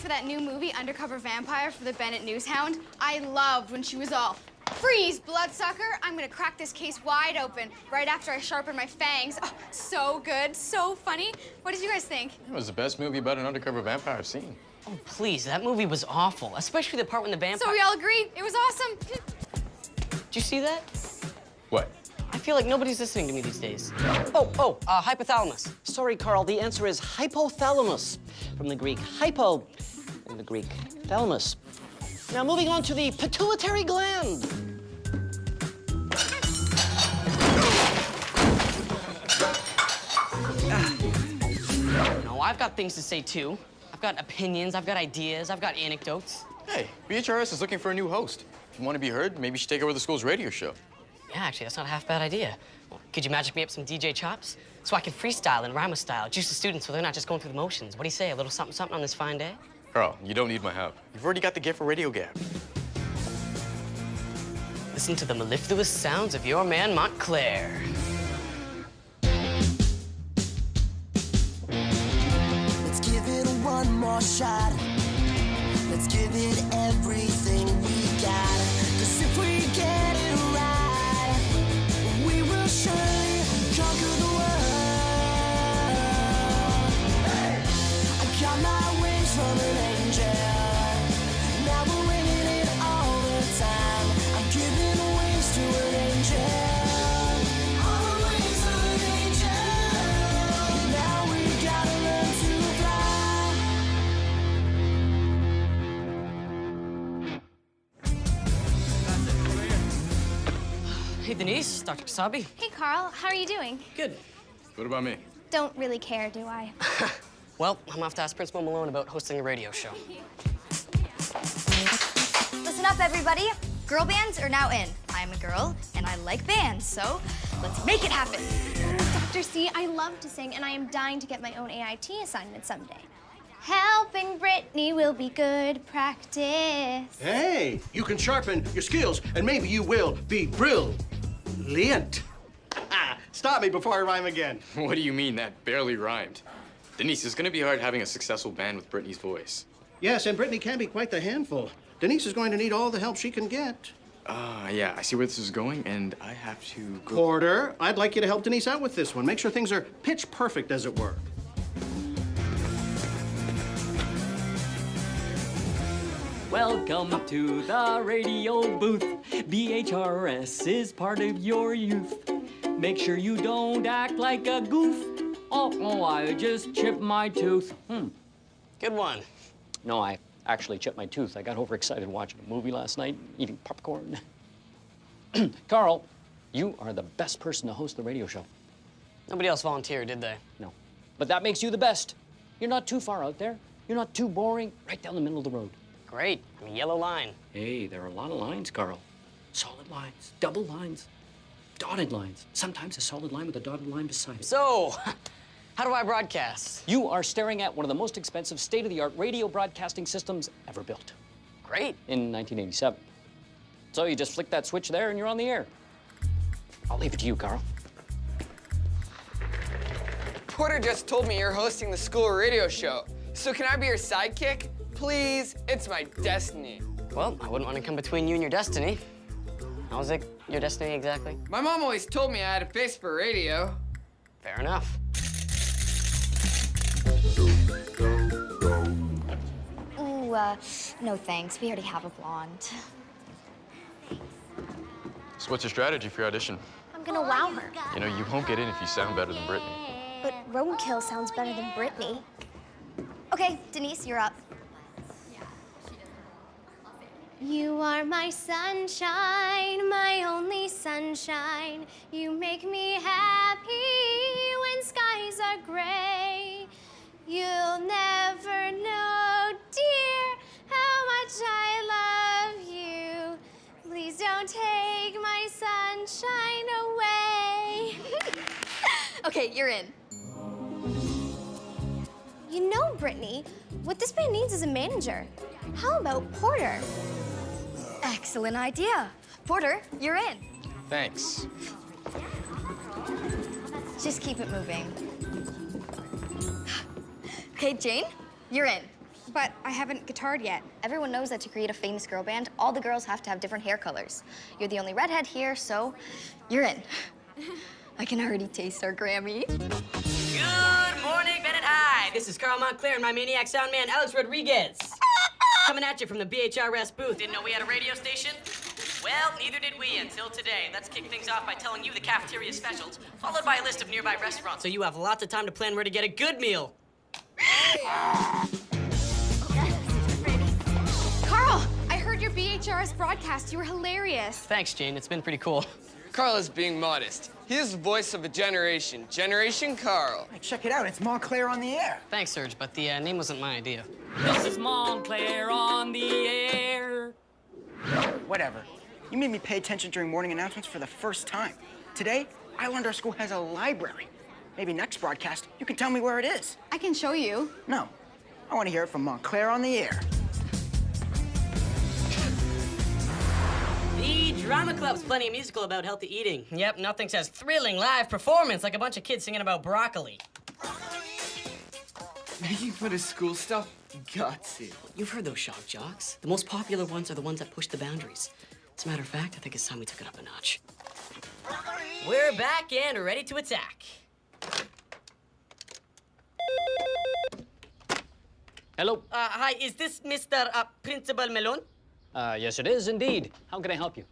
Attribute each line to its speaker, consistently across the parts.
Speaker 1: for that new movie, Undercover Vampire, for the Bennett Newshound, I loved when she was all, "Freeze, bloodsucker! I'm gonna crack this case wide open right after I sharpen my fangs." Oh, so good, so funny. What did you guys think?
Speaker 2: It was the best movie about an undercover vampire I've seen.
Speaker 3: Oh, please, that movie was awful, especially the part when the vampire...
Speaker 1: So we all agreed? It was awesome.
Speaker 3: Did you see that?
Speaker 2: What?
Speaker 3: I feel like nobody's listening to me these days. Hypothalamus.
Speaker 4: Sorry, Carl, the answer is hypothalamus. From the Greek hypo and the Greek thalamus. Now moving on to the pituitary gland.
Speaker 3: No, I've got things to say too. I've got opinions, I've got ideas, I've got anecdotes.
Speaker 2: Hey, BHRS is looking for a new host. If you want to be heard, maybe you should take over the school's radio show.
Speaker 3: Yeah, actually, that's not a half-bad idea. Well, could you magic me up some DJ chops? So I can freestyle and rhyme style, juice the students so they're not just going through the motions. What do you say, a little something-something on this fine day?
Speaker 2: Carl, you don't need my help. You've already got the gift for radio gap.
Speaker 3: Listen to the mellifluous sounds of your man, Montclaire.
Speaker 5: Let's give it one more shot. Let's give it everything we got. 'Cause if we get it right, we will surely conquer the world. I got my wings from an angel. Now we're winning it all the time. I'm giving wings to an angel. All the wings of an angel. Now we gotta learn to fly.
Speaker 3: Hey, Denise, Dr. Kasabi.
Speaker 1: Hey, Carl, how are you doing?
Speaker 3: Good.
Speaker 2: What about me?
Speaker 1: Don't really care, do I?
Speaker 3: Well, I'm off to ask Principal Malone about hosting a radio show.
Speaker 6: Listen up, everybody. Girl bands are now in. I'm a girl, and I like bands, so let's make it happen.
Speaker 1: Dr. C, I love to sing, and I am dying to get my own AIT assignment someday. Helping Brittany will be good practice.
Speaker 7: Hey, you can sharpen your skills, and maybe you will be brilliant. Stop me before I rhyme again.
Speaker 2: What do you mean? That barely rhymed. Denise, it's going to be hard having a successful band with Brittany's voice.
Speaker 7: Yes, and Brittany can be quite the handful. Denise is going to need all the help she can get.
Speaker 2: Yeah, I see where this is going, and I have to go...
Speaker 7: Porter, I'd like you to help Denise out with this one. Make sure things are pitch perfect, as it were.
Speaker 8: Welcome to the radio booth. BHRS is part of your youth. Make sure you don't act like a goof. Oh, I just chipped my tooth.
Speaker 3: Good one.
Speaker 4: No, I actually chipped my tooth. I got overexcited watching a movie last night, eating popcorn. Carl, you are the best person to host the radio show.
Speaker 3: Nobody else volunteered, did they?
Speaker 4: No. But that makes you the best. You're not too far out there. You're not too boring. Right down the middle of the road.
Speaker 3: Great. I'm a yellow line.
Speaker 4: Hey, there are a lot of lines, Carl. Solid lines, double lines, dotted lines. Sometimes a solid line with a dotted line beside it.
Speaker 3: So, how do I broadcast?
Speaker 4: You are staring at one of the most expensive state-of-the-art radio broadcasting systems ever built.
Speaker 3: Great.
Speaker 4: In 1987. So you just flick that switch there and you're on the air. I'll leave it to you, Carl.
Speaker 9: Porter just told me you're hosting the school radio show. So can I be your sidekick? Please, it's my destiny.
Speaker 3: Well, I wouldn't want to come between you and your destiny. How's it your destiny exactly?
Speaker 9: My mom always told me I had a face for radio.
Speaker 3: Fair enough.
Speaker 6: Ooh, no thanks. We already have a blonde.
Speaker 2: So what's your strategy for your audition?
Speaker 1: I'm gonna wow her.
Speaker 2: You know, you won't get in if you sound better than Brittany.
Speaker 1: But Roadkill sounds better than Brittany.
Speaker 6: Okay, Denise, you're up.
Speaker 1: You are my sunshine, my only sunshine. You make me happy when skies are gray. You'll never know, dear, how much I love you. Please don't take my sunshine away.
Speaker 6: Okay, you're in.
Speaker 1: You know, Brittany, what this band needs is a manager. How about Porter?
Speaker 6: Excellent idea. Porter, you're in.
Speaker 2: Thanks.
Speaker 6: Just keep it moving. Okay, Jane, you're in.
Speaker 1: But I haven't guitared yet.
Speaker 6: Everyone knows that to create a famous girl band, all the girls have to have different hair colors. You're the only redhead here, so you're in. I can already taste our Grammy.
Speaker 3: Good morning, Bennett High. This is Carl Montclaire and my maniac sound man, Alex Rodriguez. Coming at you from the BHRS booth. Didn't know we had a radio station? Well, neither did we until today. Let's kick things off by telling you the cafeteria specials, followed by a list of nearby restaurants, so you have lots of time to plan where to get a good meal.
Speaker 1: Carl, I heard your BHRS broadcast. You were hilarious.
Speaker 3: Thanks, Jane. It's been pretty cool.
Speaker 9: Carl is being modest. He is the voice of a generation. Generation Carl.
Speaker 10: Hey, check it out. It's Montclair on the air.
Speaker 3: Thanks, Serge, but the name wasn't my idea.
Speaker 8: This is Montclair on the air.
Speaker 10: Whatever. You made me pay attention during morning announcements for the first time. Today, I learned our school has a library. Maybe next broadcast, you can tell me where it is.
Speaker 1: I can show you.
Speaker 10: No. I want to hear it from Montclair on the air.
Speaker 3: The Drama Club's plenty of musical about healthy eating. Yep, nothing says thrilling live performance like a bunch of kids singing about broccoli.
Speaker 9: Making fun of school stuff? Got to.
Speaker 3: You've heard those shock jocks. The most popular ones are the ones that push the boundaries. As a matter of fact, I think it's time we took it up a notch. We're back and ready to attack.
Speaker 4: Hello.
Speaker 3: Hi, is this Mr. Principal Malone?
Speaker 4: Yes, it is indeed. How can I help you?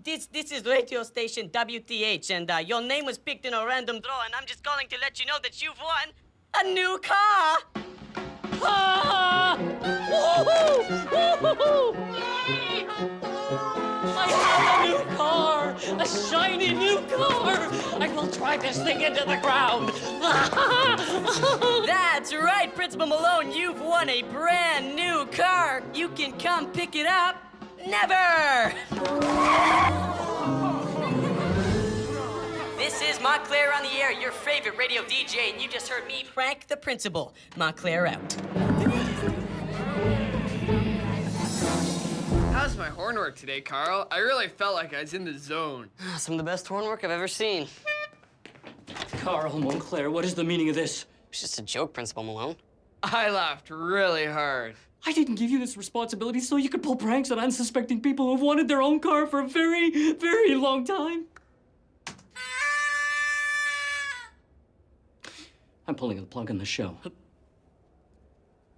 Speaker 3: This is radio station WTH, and your name was picked in a random draw, and I'm just calling to let you know that you've won a new car.
Speaker 8: Ah! Woohoo! Woohoo! I have a new car! A shiny new car! I will drive this thing into the ground!
Speaker 3: That's right, Principal Malone. You've won a brand new car. You can come pick it up. Never! This is Montclair on the air, your favorite radio DJ, and you just heard me prank the principal. Montclair out.
Speaker 9: How's my horn work today, Carl? I really felt like I was in the zone.
Speaker 3: Some of the best horn work I've ever seen.
Speaker 8: Carl Montclair, what is the meaning of this?
Speaker 3: It's just a joke, Principal Malone.
Speaker 9: I laughed really hard.
Speaker 8: I didn't give you this responsibility so you could pull pranks on unsuspecting people who've wanted their own car for a very, very long time. I'm pulling the plug on the show.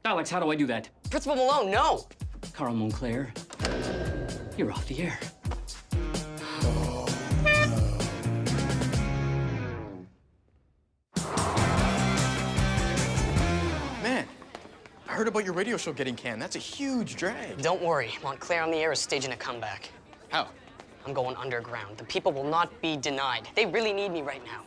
Speaker 8: Alex, how do I do that?
Speaker 3: Principal Malone, no!
Speaker 8: Carl Montclair, you're off the air.
Speaker 2: Man, I heard about your radio show getting canned. That's a huge drag.
Speaker 3: Don't worry, Montclair on the air is staging a comeback.
Speaker 2: How?
Speaker 3: I'm going underground. The people will not be denied. They really need me right now.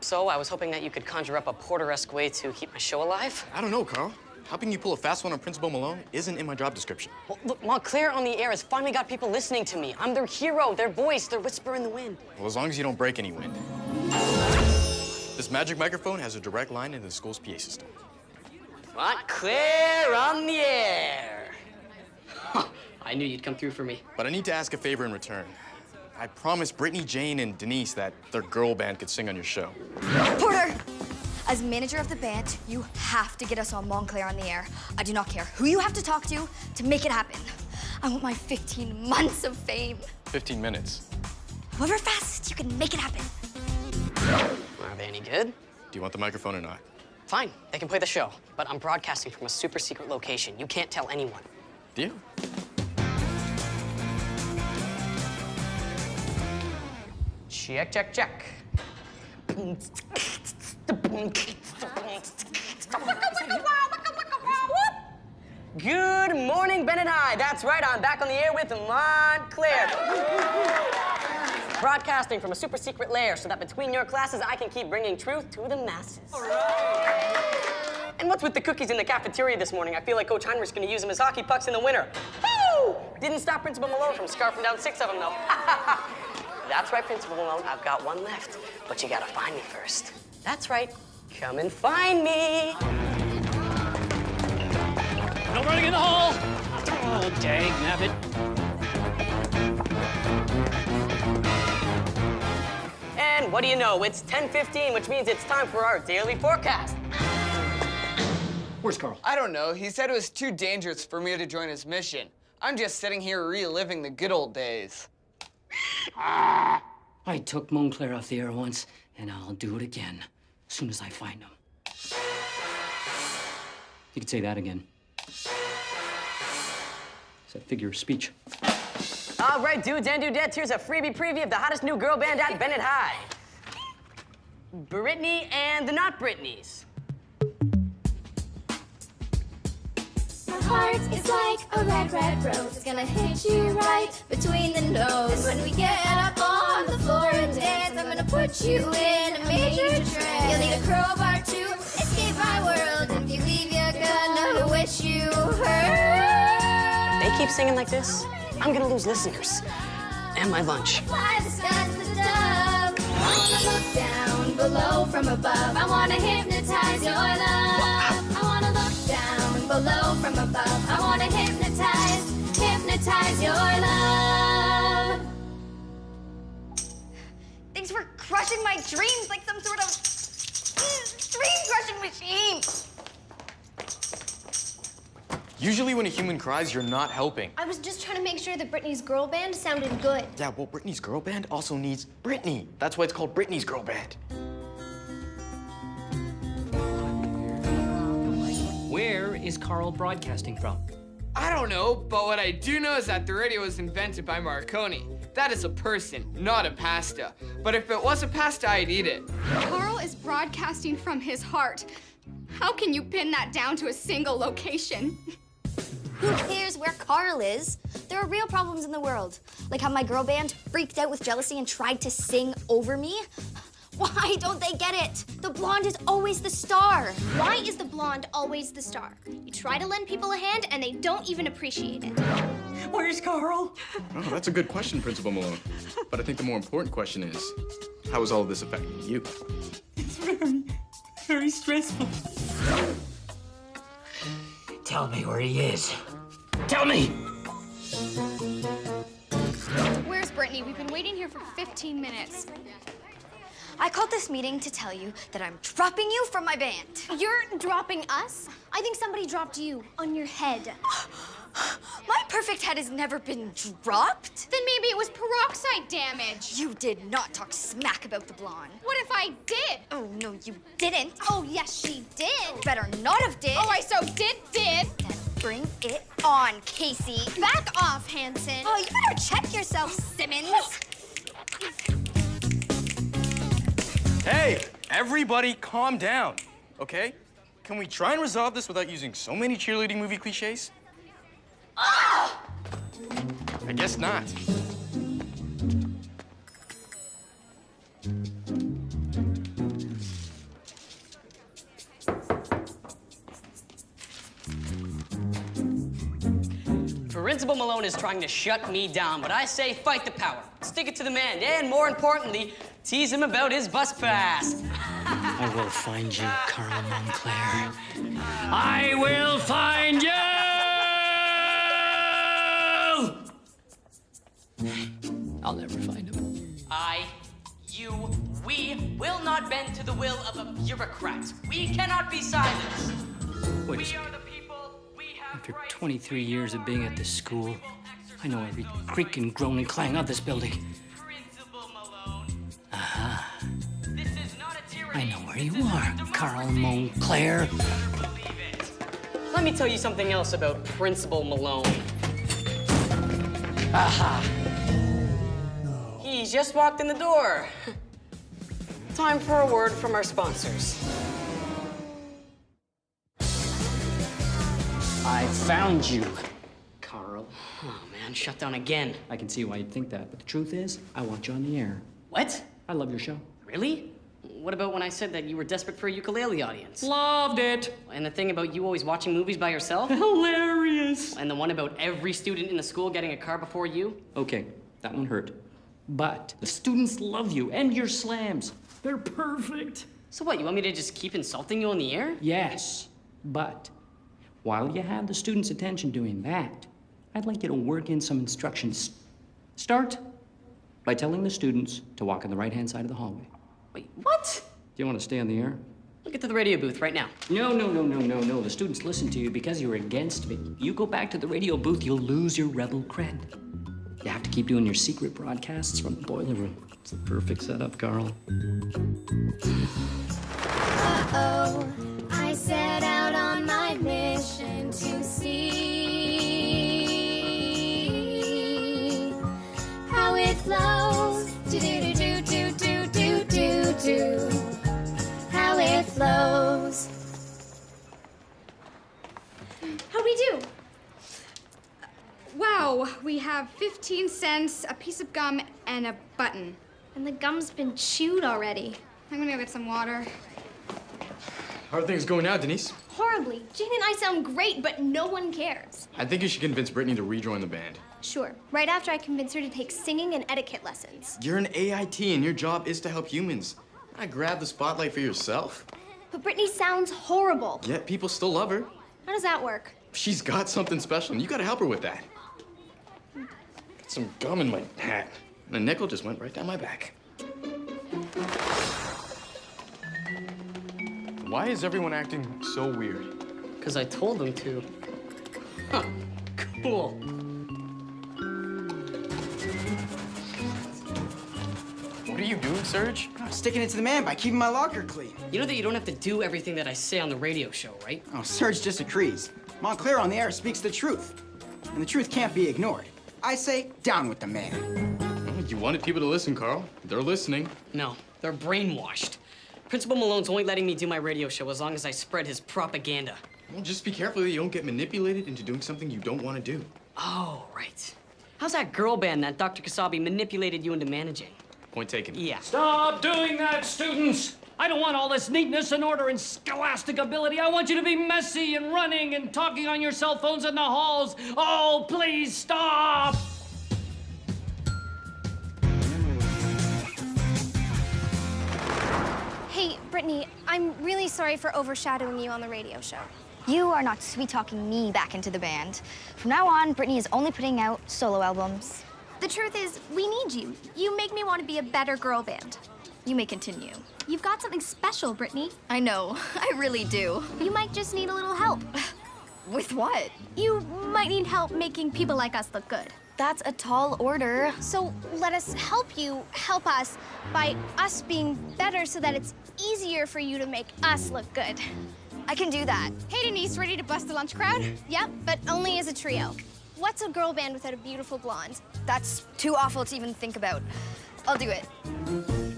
Speaker 3: So I was hoping that you could conjure up a Porter-esque way to keep my show alive.
Speaker 2: I don't know, Carl. Helping you pull a fast one on Principal Malone isn't in my job description.
Speaker 3: Well, look, Montclair on the air has finally got people listening to me. I'm their hero, their voice, their whisper in the wind.
Speaker 2: Well, as long as you don't break any wind. This magic microphone has a direct line into the school's PA system.
Speaker 3: Montclair on the air. Huh, I knew you'd come through for me.
Speaker 2: But I need to ask a favor in return. I promised Brittany, Jane, and Denise that their girl band could sing on your show.
Speaker 6: Porter! As manager of the band, you have to get us on Montclair on the air. I do not care who you have to talk to make it happen. I want my 15 months of fame.
Speaker 2: 15 minutes.
Speaker 6: However fast you can make it happen.
Speaker 3: Are they any good?
Speaker 2: Do you want the microphone or not?
Speaker 3: Fine, they can play the show, but I'm broadcasting from a super secret location. You can't tell anyone.
Speaker 2: Deal?
Speaker 3: Check, check, check. Good morning, Bennett High. That's right, I'm back on the air with Montclair. Broadcasting from a super secret lair so that between your classes, I can keep bringing truth to the masses. All right. And what's with the cookies in the cafeteria this morning? I feel like Coach Heinrich's gonna use them as hockey pucks in the winter. Woo! Didn't stop Principal Malone from scarfing down 6 of them, though. That's right, Principal Malone, I've got one left, but you gotta find me first. That's right, come and find me.
Speaker 8: No running in the hall! Oh, dang nabbit.
Speaker 3: And what do you know, it's 10:15, which means it's time for our daily forecast.
Speaker 8: We're
Speaker 4: Where's Carl?
Speaker 9: I don't know. He said it was too dangerous for me to join his mission. I'm just sitting here reliving the good old days.
Speaker 8: I took Montclaire off the air once, and I'll do it again as soon as I find him. You could say that again. It's a figure of speech.
Speaker 3: All right, dudes and dudettes, here's a freebie preview of the hottest new girl band at Bennett High. Brittany and the Not Britneys.
Speaker 11: My heart is like a red, red rose. It's gonna hit you right between the nose. And when we get up on the floor and dance, I'm gonna put you in a major trance. You'll need a crowbar to escape my world. If you leave, you're gonna wish you heard.
Speaker 3: They keep singing like this, I'm gonna lose listeners. And my lunch.
Speaker 11: Fly the skies to the dove. I wanna look down below from above. I wanna hypnotize your love. I wanna look down below from above. I wanna hypnotize your love.
Speaker 6: Thanks for crushing my dreams like some sort of dream-crushing machine.
Speaker 2: Usually when a human cries, you're not helping.
Speaker 11: I was just trying to make sure that Britney's girl band sounded good.
Speaker 2: Yeah, well, Britney's girl band also needs Britney. That's why it's called Britney's girl band.
Speaker 8: Where is Carl broadcasting from?
Speaker 9: I don't know, but what I do know is that the radio was invented by Marconi. That is a person, not a pasta. But if it was a pasta, I'd eat it.
Speaker 1: Carl is broadcasting from his heart. How can you pin that down to a single location?
Speaker 6: Who cares where Carl is? There are real problems in the world. Like how my girl band freaked out with jealousy and tried to sing over me. Why don't they get it? The blonde is always the star.
Speaker 11: Why is the blonde always the star? You try to lend people a hand and they don't even appreciate it.
Speaker 8: Where's Carl?
Speaker 2: Oh, that's a good question, Principal Malone. But I think the more important question is, how is all of this affecting you?
Speaker 8: It's very stressful. Tell me where he is. Tell me!
Speaker 1: Where's Brittany? We've been waiting here for 15 minutes.
Speaker 6: I called this meeting to tell you that I'm dropping you from my band.
Speaker 11: You're dropping us? I think somebody dropped you on your head.
Speaker 6: My perfect head has never been dropped.
Speaker 1: Then maybe it was peroxide damage.
Speaker 6: You did not talk smack about the blonde.
Speaker 1: What if I did?
Speaker 6: Oh, no, you didn't.
Speaker 11: Oh, yes, she did.
Speaker 6: Better not have did.
Speaker 1: Oh, I so did.
Speaker 6: Then bring it on, Casey.
Speaker 11: Back off, Hanson.
Speaker 6: Oh, you better check yourself, Simmons.
Speaker 2: Hey, everybody calm down, okay? Can we try and resolve this without using so many cheerleading movie cliches? I guess not.
Speaker 3: Principal Malone is trying to shut me down, but I say fight the power. Stick it to the man, and more importantly, tease him about his bus pass.
Speaker 8: I will find you, Carl Montclair. I will find you! I'll never find him.
Speaker 3: We will not bend to the will of a bureaucrat. We cannot be silenced.
Speaker 8: Wait a
Speaker 3: We
Speaker 8: second.
Speaker 3: are the people. We have
Speaker 8: After
Speaker 3: rights.
Speaker 8: 23 years of being at this school, I know every creak and groan and clang of this building.
Speaker 3: Principal Malone.
Speaker 8: Aha.
Speaker 3: This is not a tyranny.
Speaker 8: I know where you
Speaker 3: This is a
Speaker 8: are,
Speaker 3: democracy.
Speaker 8: Carl Montclair.
Speaker 3: You better believe it. Let me tell you something else about Principal Malone. Aha. He just walked in the door. Time for a word from our sponsors.
Speaker 8: I found you, Carl.
Speaker 3: Oh, man, shut down again.
Speaker 8: I can see why you'd think that, but the truth is, I want you on the air.
Speaker 3: What?
Speaker 8: I love your show.
Speaker 3: Really? What about when I said that you were desperate for a ukulele audience?
Speaker 8: Loved it.
Speaker 3: And the thing about you always watching movies by yourself?
Speaker 8: Hilarious.
Speaker 3: And the one about every student in the school getting a car before you?
Speaker 8: Okay, that one hurt. But the students love you and your slams. They're perfect.
Speaker 3: So what, you want me to just keep insulting you on the air?
Speaker 8: Yes, but while you have the students' attention doing that, I'd like you to work in some instructions. Start by telling the students to walk on the right-hand side of the hallway.
Speaker 3: Wait, what?
Speaker 8: Do you want to stay on the air?
Speaker 3: Get to the radio booth right now.
Speaker 8: No. The students listen to you because you're against me. You go back to the radio booth, you'll lose your rebel cred. You have to keep doing your secret broadcasts from the boiler room. It's the perfect setup, Carl.
Speaker 11: Uh-oh, I set out on my mission to see how it flows. Do-do-do-do-do-do-do-do. How it flows.
Speaker 1: How'd we do? Wow, we have 15 cents, a piece of gum, and a button.
Speaker 11: And the gum's been chewed already.
Speaker 1: I'm gonna go get some water.
Speaker 2: How are things going now, Denise?
Speaker 11: Horribly. Jane and I sound great, but no one cares.
Speaker 2: I think you should convince Brittany to rejoin the band.
Speaker 11: Sure, right after I convince her to take singing and etiquette lessons.
Speaker 2: You're an AIT and your job is to help humans. Not grab the spotlight for yourself.
Speaker 11: But Brittany sounds horrible.
Speaker 2: Yet people still love her.
Speaker 11: How does that work?
Speaker 2: She's got something special and you gotta help her with that. Got some gum in my hat. And a nickel just went right down my back. Why is everyone acting so weird?
Speaker 3: Because I told them to. Huh, cool.
Speaker 2: What are you doing, Serge?
Speaker 10: I'm sticking it to the man by keeping my locker clean.
Speaker 3: You know that you don't have to do everything that I say on the radio show, right?
Speaker 10: Oh, Serge disagrees. Montclaire on the air speaks the truth. And the truth can't be ignored. I say, down with the man.
Speaker 2: Oh, you wanted people to listen, Carl. They're listening.
Speaker 3: No, they're brainwashed. Principal Malone's only letting me do my radio show as long as I spread his propaganda.
Speaker 2: Well, just be careful that you don't get manipulated into doing something you don't want to do.
Speaker 3: Oh, right. How's that girl band that Dr. Kasabi manipulated you into managing?
Speaker 2: Point taken.
Speaker 3: Yeah.
Speaker 8: Stop doing that, students! I don't want all this neatness and order and scholastic ability. I want you to be messy and running and talking on your cell phones in the halls. Oh, please stop!
Speaker 11: Hey, Brittany, I'm really sorry for overshadowing you on the radio show.
Speaker 6: You are not sweet-talking me back into the band. From now on, Brittany is only putting out solo albums.
Speaker 11: The truth is, we need you. You make me want to be a better girl band.
Speaker 6: You may continue.
Speaker 11: You've got something special, Brittany.
Speaker 6: I know, I really do.
Speaker 11: You might just need a little help.
Speaker 6: With what?
Speaker 11: You might need help making people like us look good.
Speaker 6: That's a tall order.
Speaker 11: So let us help you help us by us being better so that it's easier for you to make us look good.
Speaker 6: I can do that.
Speaker 1: Hey, Denise, ready to bust the lunch crowd?
Speaker 11: Yep, but only as a trio. What's a girl band without a beautiful blonde?
Speaker 6: That's too awful to even think about. I'll do it.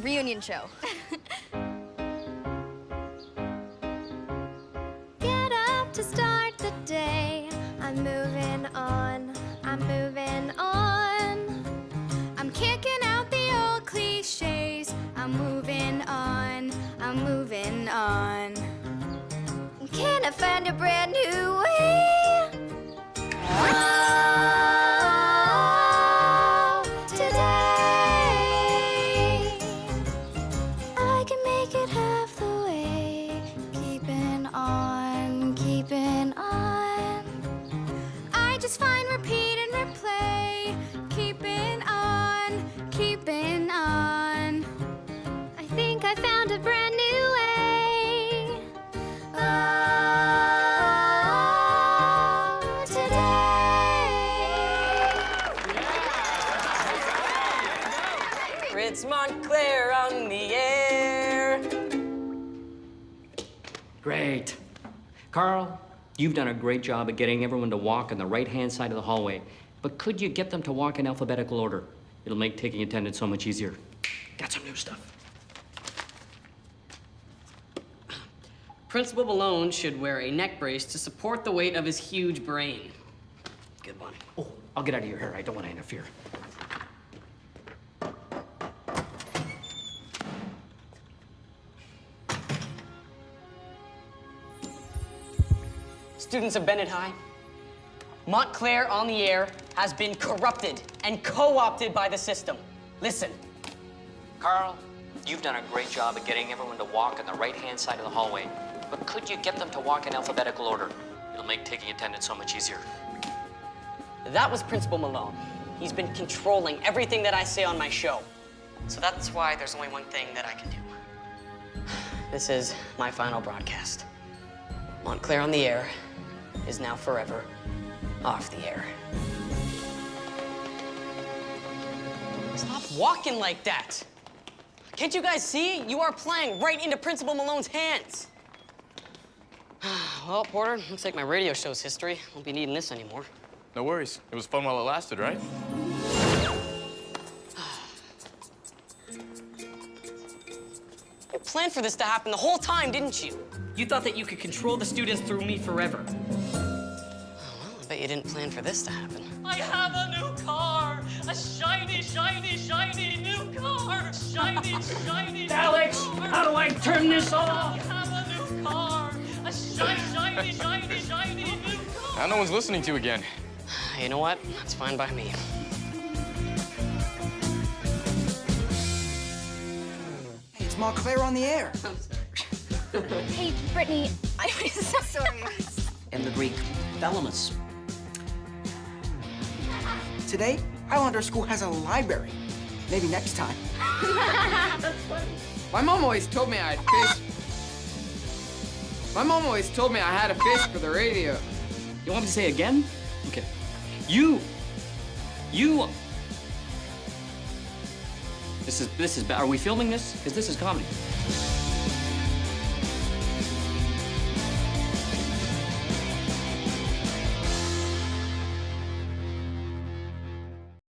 Speaker 6: Reunion show.
Speaker 11: Get up to start the day. I'm moving on. I'm moving on. I'm kicking out the old cliches. I'm moving on. I'm moving on. Can I find a brand new way? Oh, today I can make it half the way. Keeping on, keeping on. I just find repeat and replay. Keeping on, keeping on. I think I found a brand new way. Oh, today.
Speaker 3: It's Montclaire on the air.
Speaker 8: Great. Carl, you've done a great job at getting everyone to walk on the right-hand side of the hallway. But could you get them to walk in alphabetical order? It'll make taking attendance so much easier. Got some new stuff.
Speaker 3: Principal Malone should wear a neck brace to support the weight of his huge brain. Good one.
Speaker 8: Oh, I'll get out of your hair. I don't want to interfere.
Speaker 3: Students of Bennett High, Montclair on the air has been corrupted and co-opted by the system. Listen.
Speaker 4: Carl, you've done a great job at getting everyone to walk on the right-hand side of the hallway. But could you get them to walk in alphabetical order? It'll make taking attendance so much easier.
Speaker 3: That was Principal Malone. He's been controlling everything that I say on my show. So that's why there's only one thing that I can do. This is my final broadcast. Montclaire on the air is now forever off the air. Stop walking like that. Can't you guys see? You are playing right into Principal Malone's hands. Well, Porter, looks like my radio show's history. Won't be needing this anymore.
Speaker 2: No worries. It was fun while it lasted, right?
Speaker 3: You planned for this to happen the whole time, didn't you?
Speaker 8: You thought that you could control the students through me forever.
Speaker 3: Well, I bet you didn't plan for this to happen.
Speaker 8: I have a new car! A shiny, shiny, shiny new car! Shiny, shiny Alex, how do I turn this off? I have a new car! A shiny, shiny, shiny, shiny new car!
Speaker 2: Now no one's listening to you again.
Speaker 3: You know what? That's fine by me.
Speaker 10: Hey, it's Montclaire on the air.
Speaker 1: Hey, Brittany, I'm so sorry.
Speaker 8: And the Greek thalamus.
Speaker 10: Today, Highlander School has a library. Maybe next time.
Speaker 9: My mom always told me I had fish. My mom always told me I had a fish for the radio.
Speaker 8: You want me to say it again? Okay. You. This is bad. Are we filming this? Because this is comedy.